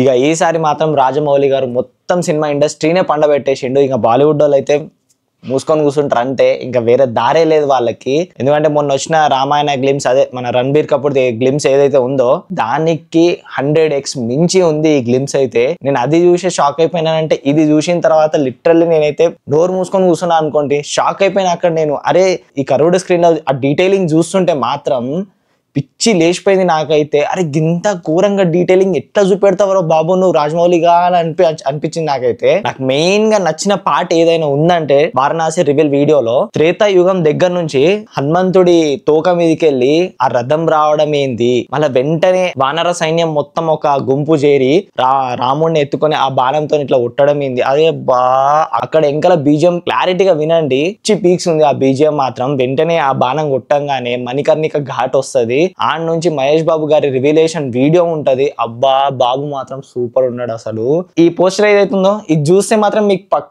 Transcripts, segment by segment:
ఇక ఈసారి మాత్రం రాజమౌళి గారు మొత్తం సినిమా ఇండస్ట్రీనే పండబెట్టేసిండు. ఇంకా బాలీవుడ్ వాళ్ళు అయితే మూసుకొని కూర్చుంటారు అంటే ఇంకా వేరే దారే లేదు వాళ్ళకి. ఎందుకంటే మొన్న వచ్చిన రామాయణ గ్లిమ్స్, అదే మన రణబీర్ కపూర్ గ్లిమ్స్ ఏదైతే ఉందో దానికి 100x మించి ఉంది ఈ గ్లిమ్స్ అయితే. నేను అది చూసి షాక్ అయిపోయినానంటే ఇది చూసిన తర్వాత లిటరల్లీ నేనైతే నోరు మూసుకొని కూర్చున్నా అనుకోండి, షాక్ అయిపోయినా అక్కడ నేను. అరే ఈ కర్వ్డ్ స్క్రీన్ లో ఆ డీటెయిలింగ్ చూస్తుంటే మాత్రం పిచ్చి లేచిపోయింది నాకైతే. అరే గింత ఘోరంగా డీటెయిలింగ్ ఎట్లా చూపెడతావరో బాబు నువ్వు రాజమౌళిగా అని అనిపించింది నాకైతే. నాకు మెయిన్ గా నచ్చిన పార్ట్ ఏదైనా ఉందంటే వారణాసి రివీల్ వీడియోలో త్రేతాయుగం దగ్గర నుంచి హనుమంతుడి తోక మీదకి వెళ్ళి ఆ రథం రావడం ఏంది, మళ్ళీ వెంటనే వానర సైన్యం మొత్తం ఒక గుంపు చేరి రాముడిని ఎత్తుకొని ఆ బాణంతో ఇట్లా ఉట్టడం ఏంది. అదే అక్కడ ఎంకల బీజియం క్లారిటీగా వినండి, పిచ్చి పీక్స్ ఉంది ఆ బీజియం మాత్రం. వెంటనే ఆ బాణం కొట్టంగానే మణికర్ణిక ఘాట్ వస్తుంది. ఆడ నుంచి మహేష్ బాబు గారి రివీలేషన్ వీడియో ఉంటది. అబ్బా బాబు మాత్రం సూపర్ ఉన్నాడు అసలు. ఈ పోస్టర్ ఏదైతుందో ఇది చూస్తే మాత్రం మీకు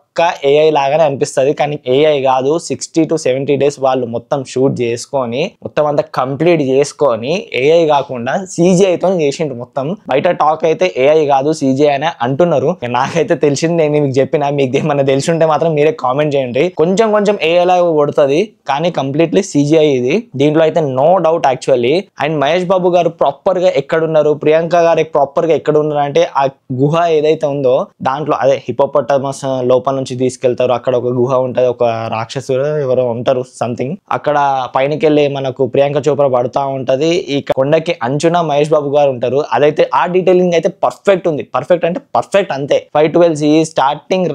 ఏఐ లాగానే అనిపిస్తుంది, కానీ ఏఐ కాదు. 60 to 70 days వాళ్ళు మొత్తం షూట్ చేసుకొని మొత్తం అంతా కంప్లీట్ చేసుకొని ఏఐ కాకుండా CGI-తో చేసిండ్రు మొత్తం. బయట టాక్ అయితే ఏఐ కాదు CGI అని అంటున్నారు. నాకైతే తెలిసింది, నేను మీకు చెప్పిన. మీకు ఏమన్నా తెలిసి ఉంటే మాత్రం మీరే కామెంట్ చేయండి. కొంచెం కొంచెం ఏఐ లాగా కొడుతుంది కానీ కంప్లీట్లీ CGI ఇది. దీంట్లో అయితే no doubt actually. And Mahesh Babu garu proper గా ఎక్కడున్నారు, ప్రియాంక గారు ప్రాపర్ గా ఎక్కడ ఉన్నారు అంటే ఆ గుహ ఏదైతే ఉందో దాంట్లో, అదే హిపోపొటమస్ లోపల నుంచి తీసుకెళ్తారు. అక్కడ ఒక గుహ ఉంటది, ఒక రాక్షసుడు ఎవరో ఉంటారు సంథింగ్. అక్కడ పైనకి వెళ్ళి మనకు ప్రియాంక చోప్రా పడుతూ ఉంటది. ఈ కొండకి అంచున మహేష్ బాబు గారు ఉంటారు. అదైతే ఆ డీటెయిలింగ్ అయితే పర్ఫెక్ట్ ఉంది. పర్ఫెక్ట్ అంటే పర్ఫెక్ట్ అంతే. 512 స్టార్టింగ్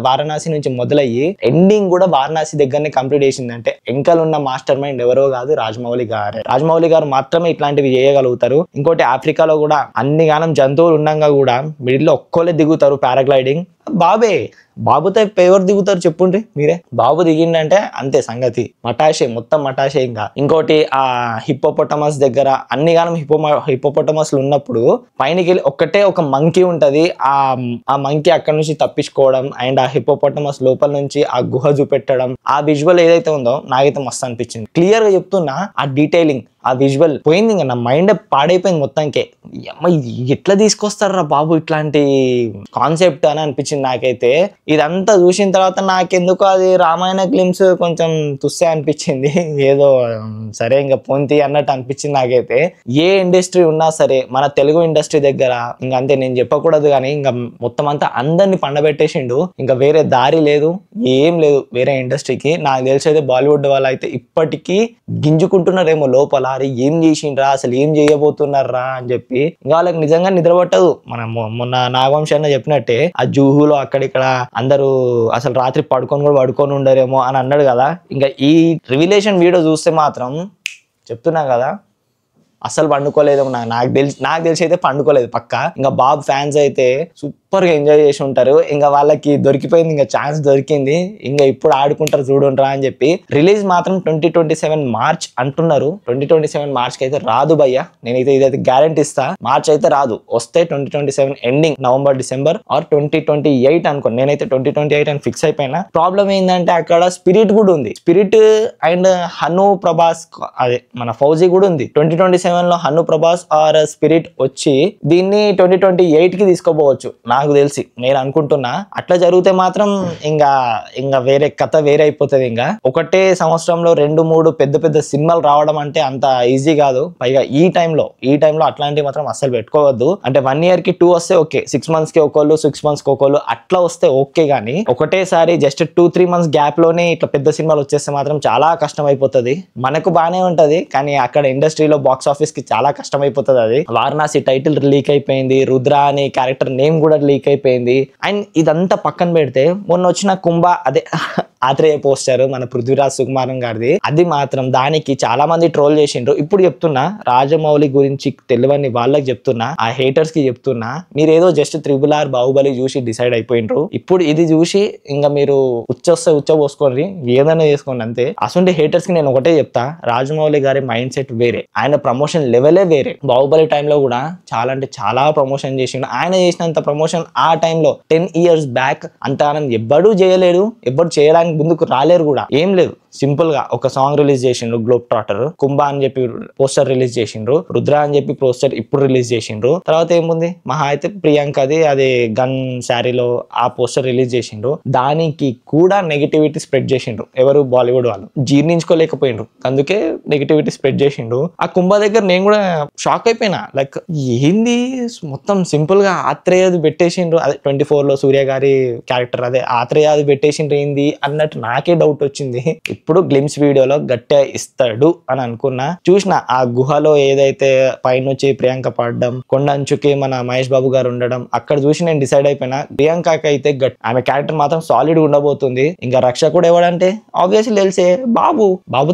వారణాసి నుంచి మొదలయ్యి ఎండింగ్ కూడా వారణాసి దగ్గరనే కంప్లీట్ చేసిందంటే ఎంకలున్న మాస్టర్ మైండ్ ఎవరో కాదు, రాజమౌళి గారే. రాజమౌళి గారు మాత్రమే ఇట్లాంటివి చేయగలుగుతారు. ఇంకోటి ఆఫ్రికాలో కూడా అన్ని గానం జంతువులు ఉండగా కూడా మిడిల్ లో ఒక్కోలే దిగుతారు పారాగ్లైడింగ్. బాబుతో ఎవరు దిగుతారు చెప్పుండ్రి మీరే. బాబు దిగిండంటే అంతే సంగతి, మటాషే మొత్తం మటాషే. ఇంకా ఇంకోటి ఆ హిపోపొటమస్ దగ్గర అన్ని గానం హిపోపొటమస్లు ఉన్నప్పుడు పైనకి వెళ్ళి ఒక్కటే ఒక మంకీ ఉంటది. ఆ మంకీ అక్కడ నుంచి తప్పించుకోవడం అండ్ ఆ హిపోపొటమస్ లోపల నుంచి ఆ గుహ చూపెట్టడం, ఆ విజువల్ ఏదైతే ఉందో నాకైతే మస్తు అనిపించింది. క్లియర్ గా చెప్తున్నా, ఆ డీటెయిలింగ్ ఆ విజువల్ పోయింది. ఇంకా నా మైండ్ పాడైపోయింది మొత్తానికే. ఎట్లా తీసుకొస్తారా బాబు ఇట్లాంటి కాన్సెప్ట్ అని అనిపించింది నాకైతే. ఇదంతా చూసిన తర్వాత నాకెందుకు అది రామాయణ గ్లిమ్స్ కొంచెం తుస్సే అనిపించింది. ఏదో సరే ఇంకా పొంతి అన్నట్టు అనిపించింది నాకైతే. ఏ ఇండస్ట్రీ ఉన్నా సరే మన తెలుగు ఇండస్ట్రీ దగ్గర ఇంకా అంతే, నేను చెప్పకూడదు కానీ ఇంకా మొత్తం అంతా అందరినీ పండబెట్టేసిండు. ఇంకా వేరే దారి లేదు, ఏం లేదు వేరే ఇండస్ట్రీకి. నాకు తెలిసి బాలీవుడ్ వాళ్ళు అయితే ఇప్పటికీ గింజుకుంటున్నారేమో లోపల, అరే ఏం చేసిండ్రా, అసలు ఏం చేయబోతున్నారా అని చెప్పి. ఇంకా వాళ్ళకి నిజంగా నిద్రపట్టదు. మనం మొన్న నాగవంశి అన్న చెప్పినట్టే ఆ జూహులో అక్కడిక్కడ అందరూ అసలు రాత్రి పడుకొని ఉండరేమో అని అన్నాడు కదా. ఇంకా ఈ రివిలేషన్ వీడియో చూస్తే మాత్రం చెప్తున్నా కదా, అసలు పండుకోలేదు. నాకు తెలిసి అయితే పండుకోలేదు పక్కా. ఇంకా బాబు ఫ్యాన్స్ అయితే సూపర్ గా ఎంజాయ్ చేసి ఉంటారు. ఇంకా వాళ్ళకి దొరికిపోయింది, ఇంకా ఛాన్స్ దొరికింది. ఇంకా ఇప్పుడు ఆడుకుంటారు చూడండిరా అని చెప్పి. రిలీజ్ మాత్రం 2027 మార్చ్ అంటున్నారు. 2027 మార్చ్ కి అయితే రాదు భయ్య, నేనైతే ఇదైతే గ్యారంటీ ఇస్తా. మార్చ్ అయితే రాదు, వస్తే 2027 ఎండింగ్, నవంబర్ డిసెంబర్ ఆర్ 2028 అనుకోండి. నేనైతే 2028 అని ఫిక్స్ అయిపోయినా. ప్రాబ్లం ఏంటంటే అక్కడ స్పిరిట్ కూడా ఉంది. స్పిరిట్ అండ్ హను ప్రభాస్, అదే మన ఫౌజీ కూడా ఉంది. 2027 లో హను ప్రభాస్ ఆర్ స్పిరిట్ వచ్చి దీన్ని 2028 కి తీసుకోపోవచ్చు నాకు తెలిసి, నేను అనుకుంటున్నా. అట్లా జరిగితే మాత్రం ఇంకా వేరే కథ వేరే అయిపోతుంది. ఇంకా ఒకటే సంవత్సరంలో 2-3 పెద్ద సినిమాలు రావడం అంటే అంత ఈజీ కాదు. పైగా ఈ టైంలో అట్లాంటివి మాత్రం అస్సలు పెట్టుకోవద్దు. అంటే 1 year కి 2 వస్తే ఓకే, 6 months కి ఒకళ్ళు, 6 months కి ఒకళ్ళు అట్లా వస్తే ఓకే. కానీ ఒకటేసారి జస్ట్ 2-3 months గ్యాప్ లోనే ఇట్లా పెద్ద సినిమాలు వచ్చేస్తే మాత్రం చాలా కష్టం అయిపోతుంది. మనకు బానే ఉంటది కానీ అక్కడ ఇండస్ట్రీలో బాక్స్ ఆఫీస్ కి చాలా కష్టం అయిపోతుంది. అది వారణాసి టైటిల్ లీక్ అయిపోయింది, రుద్ర అనే క్యారెక్టర్ నేమ్ కూడా లీక్ అయిపోయింది. అండ్ ఇదంతా పక్కన పెడితే మొన్న వచ్చిన కుంభ, అదే ఆత్రేయ పోస్టర్ మన పృథ్వీరాజ్ సుకుమారన్ గారిది, అది మాత్రం దానికి చాలా మంది ట్రోల్ చేసిండ్రు. ఇప్పుడు చెప్తున్నా, రాజమౌళి గురించి తెలియని వాళ్ళకి చెప్తున్నా, ఆ హేటర్స్ కి చెప్తున్నా, మీరు ఏదో జస్ట్ RRR బాహుబలి చూసి డిసైడ్ అయిపోయిండ్రు. ఇప్పుడు ఇది చూసి ఇంకా మీరు ఉచ్చపోసుకోండి, ఏదైనా చేసుకోండి అంతే. అసలు హేటర్స్ కి నేను ఒకటే చెప్తా, రాజమౌళి గారి మైండ్ సెట్ వేరే, ఆయన ప్రమోషన్ లెవెలే వేరే. బాహుబలి టైంలో కూడా చాలా అంటే చాలా ప్రమోషన్ చేసిండు. ఆయన చేసినంత ప్రమోషన్ ఆ టైంలో 10 years బ్యాక్ అంతగానం ఎవ్వడూ చేయలేడు, ఎవ్వరు చేయడానికి ముందుకు రాలేరు కూడా. ఏం లేదు, సింపుల్ గా ఒక సాంగ్ రిలీజ్ చేసిండ్రు గ్లోబ్ ట్రాటర్, కుంభా అని చెప్పి పోస్టర్ రిలీజ్ చేసిండ్రు, రుద్ర అని చెప్పి పోస్టర్ ఇప్పుడు రిలీజ్ చేసిండ్రు. తర్వాత ఏముంది మహా అయితే ప్రియాంకది అది గన్ శారీలో ఆ పోస్టర్ రిలీజ్ చేసిండ్రు. దానికి కూడా నెగిటివిటీ స్ప్రెడ్ చేసిండ్రు ఎవరు బాలీవుడ్ వాళ్ళు, జీర్ణించుకోలేకపోయిండ్రు, అందుకే నెగిటివిటీ స్ప్రెడ్ చేసిండ్రు. ఆ కుంభా దగ్గర నేను కూడా షాక్ అయిపోయినా, లైక్ ఏంది మొత్తం సింపుల్ గా ఆత్రేయది పెట్టేసిండ్రు, అదే 24 లో సూర్య గారి క్యారెక్టర్ అదే ఆత్రేయది పెట్టేసిండ్రు ఏంది అన్నట్టు నాకే డౌట్ వచ్చింది. ఇప్పుడు గ్లిమ్స్ వీడియోలో గట్టిగా ఇస్తాడు అని అనుకున్నా. చూసిన ఆ గుహలో ఏదైతే పైనుంచి ప్రియాంక పడడం, కొండంచుకి మన మహేష్ బాబు గారు ఉండడం, అక్కడ చూసి నేను డిసైడ్ అయిపోయినా ప్రియాంకకి అయితే ఆమె క్యారెక్టర్ మాత్రం సాలిడ్ ఉండబోతుంది. ఇంకా రక్షకుడు ఎవడంటే ఆబ్వియస్లీ తెలిసే బాబు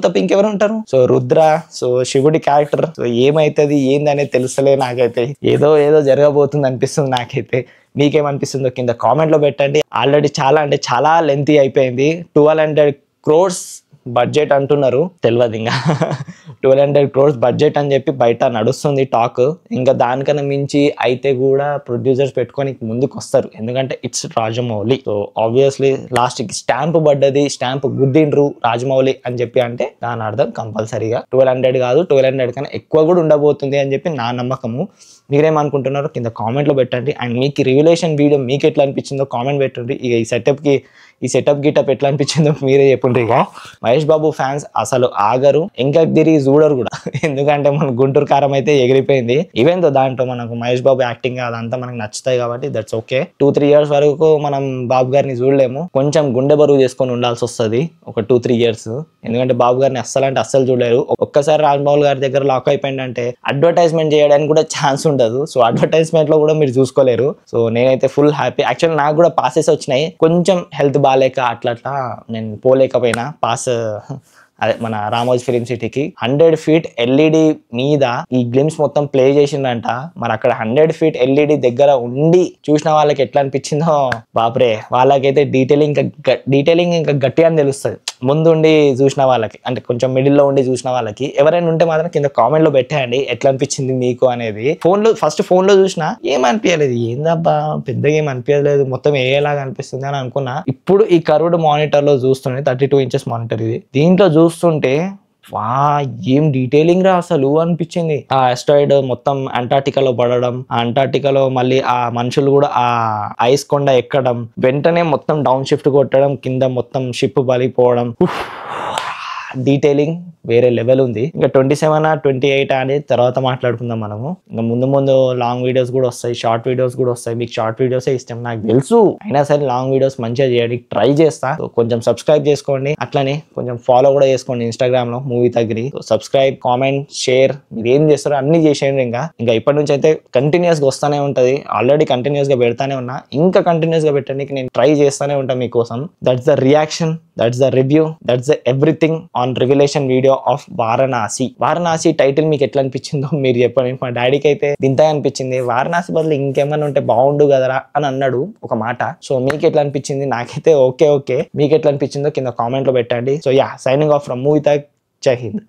తప్ప ఇంకెవరు ఉంటారు. సో రుద్ర, సో శివుడి క్యారెక్టర్, సో ఏమైతుంది ఏంది అనేది తెలుస్తలే నాకైతే, ఏదో జరగబోతుంది అనిపిస్తుంది నాకైతే. మీకేమనిపిస్తుందో కింద కామెంట్ లో పెట్టండి. ఆల్రెడీ చాలా అంటే చాలా లెంతీ అయిపోయింది. 1200 crores బడ్జెట్ అంటున్నారు, తెలియదు ఇంకా 1200 crores బడ్జెట్ అని చెప్పి బయట నడుస్తుంది టాక్. ఇంకా దానికన్నా మించి అయితే కూడా ప్రొడ్యూసర్స్ పెట్టుకొని ముందుకు వస్తారు, ఎందుకంటే it's Rajamouli. So obviously last కి స్టాంప్ పడ్డది, స్టాంప్ గుద్దిండ్రు రాజమౌళి అని చెప్పి అంటే దాని అర్థం కంపల్సరీగా 1200 కాదు 1200 కన్నా ఎక్కువ కూడా ఉండబోతుంది అని చెప్పి నా నమ్మకము. మీరేమనుకుంటున్నారో కింద కామెంట్లో పెట్టండి. అండ్ మీకు రివిలేషన్ వీడియో మీకు ఎట్లా అనిపించిందో కామెంట్ పెట్టండి. ఇక ఈ సెటప్ గిటప్ ఎట్లా అనిపించిందో మీరే చెప్పండి. ఇక మహేష్ బాబు ఫ్యాన్స్ అసలు ఆగరు, ఇంకా తిరిగి చూడరు కూడా, ఎందుకంటే మన గుంటూరు కారం అయితే ఎగిరిపోయింది. ఈవెన్ తో దాంట్లో మనకు మహేష్ బాబు యాక్టింగ్ అదంతా మనకు నచ్చుతాయి కాబట్టి దట్స్ ఓకే. 2-3 years వరకు మనం బాబు గారిని చూడలేము, కొంచెం గుండె బరువు చేసుకొని ఉండాల్సి వస్తుంది ఒక 2-3 years, ఎందుకంటే బాబు గారిని అస్సలు చూడలేరు. ఒక్కసారి రాజమౌళి గారి దగ్గర లాక్ అయిపోయిందంటే అడ్వర్టైజ్మెంట్ చేయడానికి కూడా ఛాన్స్ ఉండదు. సో అడ్వర్టైజ్మెంట్ లో కూడా మీరు చూసుకోలేరు. సో నేనైతే ఫుల్ హ్యాపీ. యాక్చువల్ నాకు కూడా పాసెస్ వచ్చినాయి, కొంచెం హెల్త్ బాగాలేక అట్లా నేను పోలేకపోయినా పాస్ అదే మన రామోజీ ఫిలిం సిటీకి 100 feet LED మీద ఈ గ్లిమ్స్ మొత్తం ప్లే చేసిందంట. మరి అక్కడ 100 feet LED దగ్గర ఉండి చూసిన వాళ్ళకి ఎట్లా అనిపించిందో బాపురే, వాళ్ళకైతే డీటెయిలింగ్ ఇంకా గట్టిగా అని తెలుస్తుంది. ముందుండి చూసిన వాళ్ళకి, అంటే కొంచెం మిడిల్లో ఉండి చూసిన వాళ్ళకి, ఎవరైనా ఉంటే మాత్రం కింద కామెంట్ లో పెట్టేయండి ఎట్లా అనిపించింది మీకు అనేది. ఫస్ట్ ఫోన్ లో చూసినా ఏమనిపించలేదు, ఏందబ్బా పెద్దగా ఏం అనిపించలేదు, మొత్తం ఏలాగా అనిపిస్తుంది అని అనుకున్నా. ఇప్పుడు ఈ కర్వ్డ్ మానిటర్ లో చూస్తుంటే 32 inches మానిటర్ ఇది, దీంట్లో చూస్తుంటే వా ఏం డీటెయిలింగ్ రా అసలు అనిపించింది. ఆ ఆస్ట్రాయిడ్ మొత్తం అంటార్టికాలో పడడం, ఆ అంటార్టికాలో మళ్ళీ ఆ మనుషులు కూడా ఆ ఐస్ కొండ ఎక్కడం, వెంటనే మొత్తం డౌన్ షిఫ్ట్ కొట్టడం, కింద మొత్తం షిప్ బలిపోవడం, డీటెయిలింగ్ వేరే లెవెల్ ఉంది. ఇంకా 27 28 అనేది తర్వాత మాట్లాడుకుందాం మనము. ఇంకా ముందు లాంగ్ వీడియోస్ కూడా వస్తాయి, షార్ట్ వీడియోస్ కూడా వస్తాయి. మీకు షార్ట్ వీడియోసే ఇష్టం నాకు తెలుసు, అయినా సరే లాంగ్ వీడియోస్ మంచిగా చేయడానికి ట్రై చేస్తా. కొంచెం సబ్స్క్రైబ్ చేసుకోండి, అట్లనే కొంచెం ఫాలో కూడా చేసుకోండి ఇన్స్టాగ్రామ్ లో మూవీ తగిరి. సబ్స్క్రైబ్, కామెంట్, షేర్ మీరు ఏం చేస్తారో అన్ని చేసేయండి. ఇంకా ఇప్పటి నుంచి అయితే కంటిన్యూస్ గా వస్తానే ఉంటది. ఆల్రెడీ కంటిన్యూస్ గా పెడతానే ఉన్నా, ఇంకా కంటిన్యూస్ గా పెట్టడానికి నేను ట్రై చేస్తానే ఉంటాను మీకోసం. That's the reaction, that's the review, that's the everything on revelation video of Varanasi title మీకు ఎట్లా అనిపించిందో మీరు చెప్పండి. మా డాడీకి అయితే దింతా అనిపించింది, వారణాసి బదులు ఇంకేమైనా ఉంటే బాగుండు కదరా అని అన్నాడు ఒక మాట. సో మీకు ఎట్లా అనిపించింది? నాకైతే ఓకే. మీకు ఎట్లా అనిపించిందో కింద కామెంట్ లో పెట్టండి. So yeah, signing off from movie thug. జై హింద్.